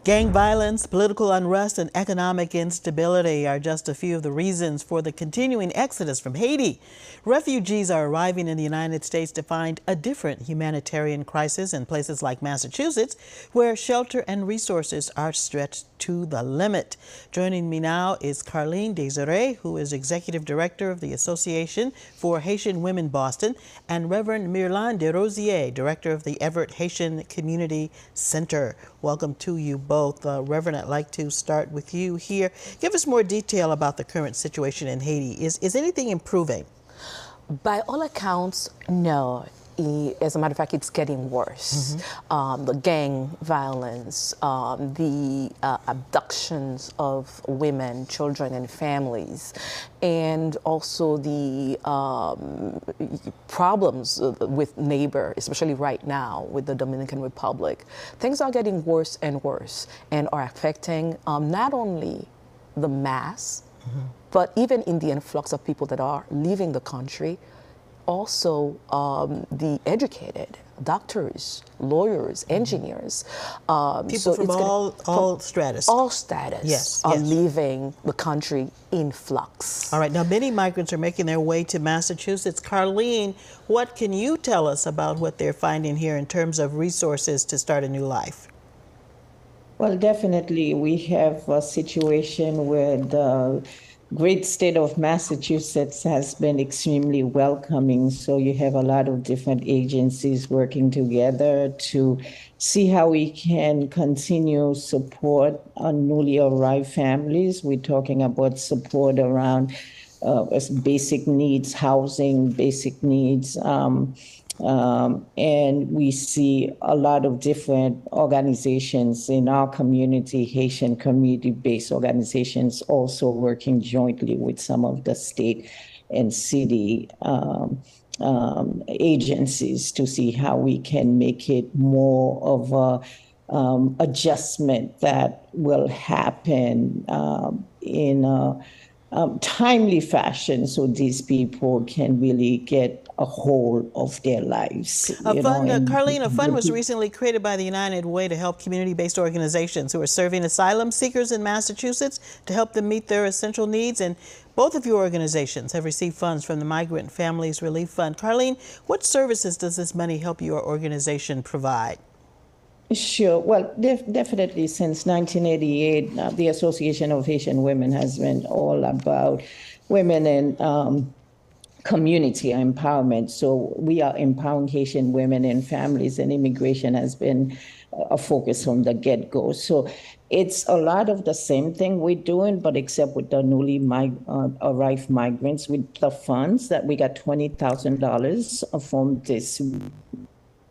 Gang violence, political unrest, and economic instability are just a few of the reasons for the continuing exodus from Haiti. Refugees are arriving in the United States to find a different humanitarian crisis in places like Massachusetts, where shelter and resources are stretched to the limit. Joining me now is Carleen Desiree, who is Executive Director of the Association for Haitian Women Boston, and Reverend Mirlan Desrosiers, Director of the Everett Haitian Community Center. Welcome to you both. Reverend, I'd like to start with you here. Give us more detail about the current situation in Haiti. Is anything improving? By all accounts, no. As a matter of fact, it's getting worse. The gang violence, the abductions of women, children, and families, and also the problems with neighbor, especially right now with the Dominican Republic. Things are getting worse and worse and are affecting not only the mass, but even in the influx of people that are leaving the country, also the educated, doctors, lawyers, engineers. People from all stratus. All status are leaving the country in flux. All right, now many migrants are making their way to Massachusetts. Carleen, what can you tell us about what they're finding here in terms of resources to start a new life? Well, definitely we have a situation where the great state of Massachusetts has been extremely welcoming. So you have a lot of different agencies working together to see how we can continue support on newly arrived families. We're talking about support around basic needs, housing, basic needs, and we see a lot of different organizations in our community, Haitian community-based organizations, also working jointly with some of the state and city agencies to see how we can make it more of a adjustment that will happen in a timely fashion, so these people can really get a hold of their lives. Carleen, a fund was recently created by the United Way to help community-based organizations who are serving asylum seekers in Massachusetts to help them meet their essential needs. And both of your organizations have received funds from the Migrant Families Relief Fund. Carleen, what services does this money help your organization provide? Sure. Well, definitely since 1988, the Association of Haitian Women has been all about women and community empowerment. So we are empowering Haitian women and families, and immigration has been a focus from the get-go. So it's a lot of the same thing we're doing, but except with the newly arrived migrants, with the funds that we got $20,000 from this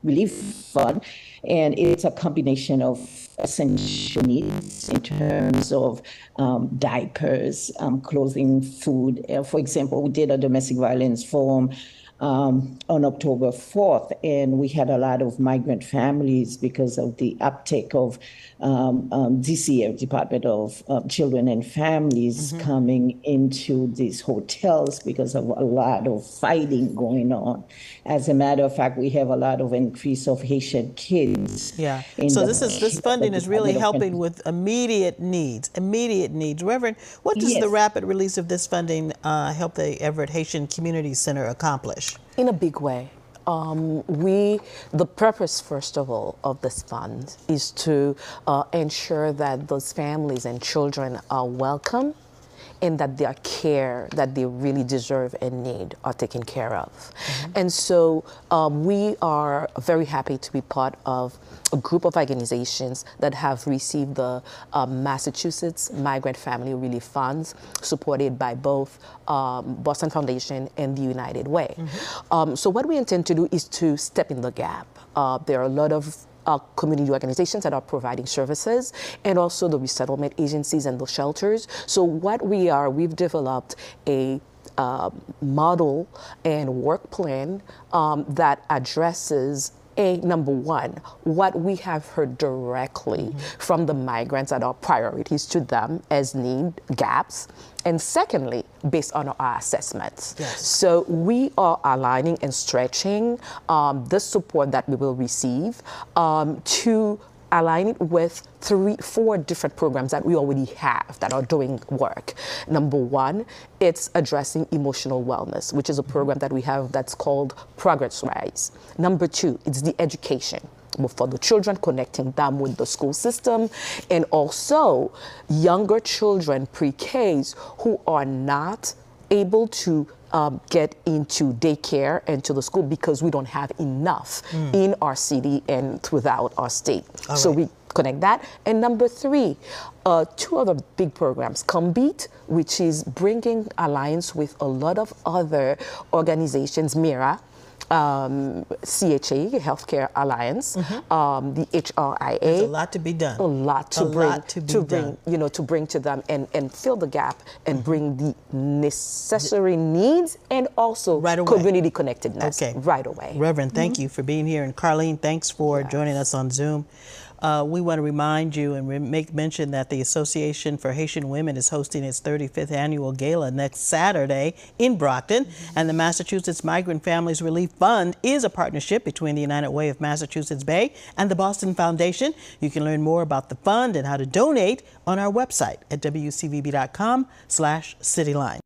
relief fund, and it's a combination of essential needs in terms of diapers, clothing, food. For example, we did a domestic violence forum on October 4th, and we had a lot of migrant families because of the uptake of DCF, Department of Children and Families, coming into these hotels because of a lot of fighting going on. As a matter of fact, we have a lot of increase of Haitian kids. Yeah. So this funding is really helping with immediate needs. Reverend, what does the rapid release of this funding help the Everett Haitian Community Center accomplish? In a big way. The purpose, first of all, of this fund is to ensure that those families and children are welcome and that their care that they really deserve and need are taken care of. And so we are very happy to be part of a group of organizations that have received the Massachusetts Migrant Family Relief Funds, supported by both Boston Foundation and the United Way. So what we intend to do is to step in the gap. There are a lot of community organizations that are providing services, and also the resettlement agencies and the shelters. So what we've developed a model and work plan that addresses number one, what we have heard directly from the migrants that are priorities to them as need gaps, and secondly, based on our assessments. So we are aligning and stretching the support that we will receive to align it with 4 different programs that we already have that are doing work. Number 1, it's addressing emotional wellness, which is a program that we have that's called Progress Rise. Number 2, it's the education for the children, connecting them with the school system, and also younger children, pre-Ks, who are not able to get into daycare and to the school because we don't have enough in our city and throughout our state. So we connect that. And number 3, 2 other big programs, COMBEAT, which is bringing alliance with a lot of other organizations, MIRA, CHA, Healthcare Alliance, the HRIA. There's a lot to be done. A lot to bring to them and fill the gap and bring the necessary needs and also community connectedness right away. Reverend, thank you for being here. And Carlene, thanks for joining us on Zoom. We want to remind you and make mention that the Association for Haitian Women is hosting its 35th annual gala next Saturday in Brockton. And the Massachusetts Migrant Families Relief Fund is a partnership between the United Way of Massachusetts Bay and the Boston Foundation. You can learn more about the fund and how to donate on our website at wcvb.com/cityline.